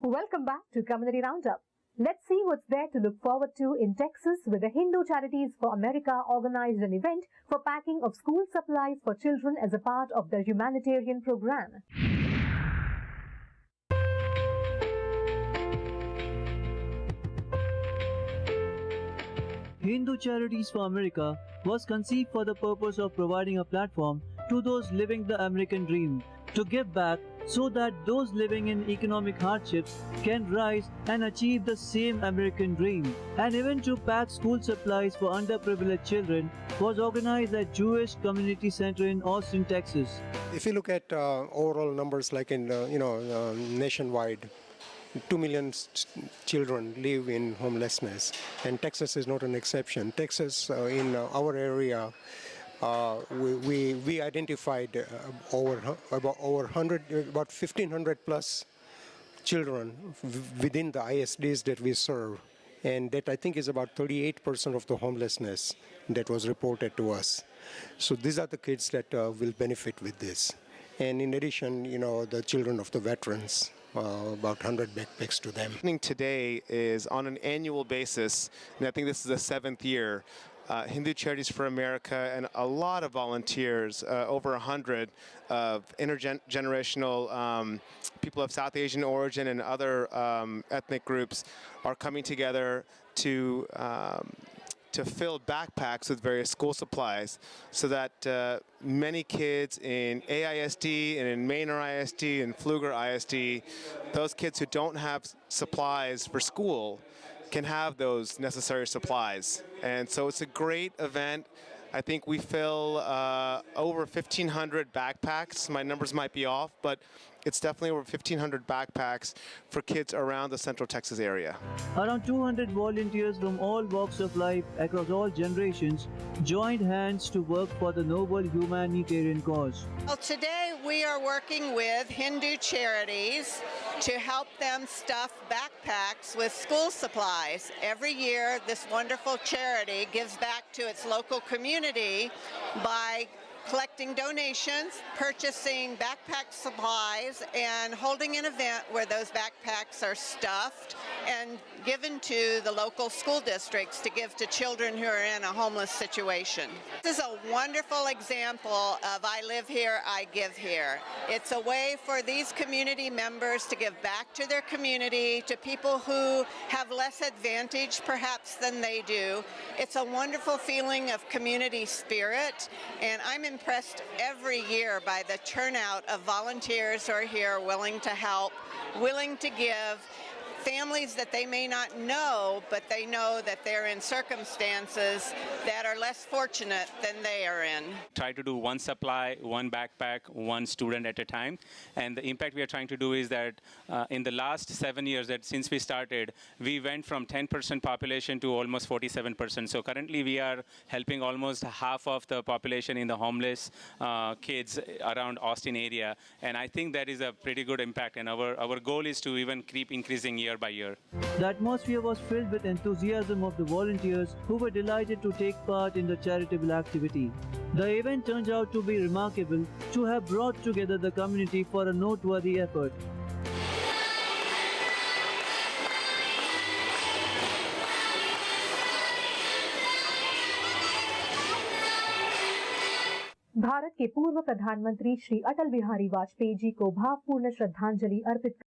Welcome back to Community Roundup. Let's see what's there to look forward to in Texas, where the Hindu Charities for America organized an event for packing of school supplies for children as a part of their humanitarian program. Hindu Charities for America was conceived for the purpose of providing a platform to those living the American dream to give back so that those living in economic hardships can rise and achieve the same American dream. An event to pack school supplies for underprivileged children was organized at Jewish Community Center in Austin, Texas. If you look at overall numbers like in nationwide, 2 million children live in homelessness, and Texas is not an exception. Texas, in our area, we identified about 1,500 plus children within the ISDs that we serve, and that I think is about 38% of the homelessness that was reported to us. So these are the kids that will benefit with this. And in addition, the children of the veterans, about 100 backpacks to them. Today is on an annual basis, and I think this is the 7th year. Hindu Charities for America and a lot of volunteers, over 100 of intergenerational people of South Asian origin and other ethnic groups are coming together to fill backpacks with various school supplies so that many kids in AISD and in Manor ISD and Pfluger ISD, those kids who don't have supplies for school, can have those necessary supplies. And so it's a great event. I think we fill over 1,500 backpacks. My numbers might be off, but it's definitely over 1,500 backpacks for kids around the Central Texas area. Around 200 volunteers from all walks of life across all generations joined hands to work for the noble humanitarian cause. Well, today we are working with Hindu Charities to help them stuff backpacks with school supplies. Every year, this wonderful charity gives back to its local community by collecting donations, purchasing backpack supplies, and holding an event where those backpacks are stuffed and given to the local school districts to give to children who are in a homeless situation. This is a wonderful example of I live here, I give here. It's a way for these community members to give back to their community, to people who have less advantage perhaps than they do. It's a wonderful feeling of community spirit, and I'm impressed every year by the turnout of volunteers who are here willing to help, willing to give, families that they may not know, but they know that they're in circumstances that are less fortunate than they are in. Try to do one supply, one backpack, one student at a time. And the impact we are trying to do is that in the last 7 years that since we started, we went from 10% population to almost 47%. So currently we are helping almost half of the population in the homeless kids around Austin area. And I think that is a pretty good impact. And our goal is to even keep increasing year by year. The atmosphere was filled with enthusiasm of the volunteers who were delighted to take part in the charitable activity. The event turned out to be remarkable to have brought together the community for a noteworthy effort. Bharat के पूर्व प्रधानमंत्री श्री अटल बिहारी वाजपेयी जी को भावपूर्ण श्रद्धांजलि अर्पित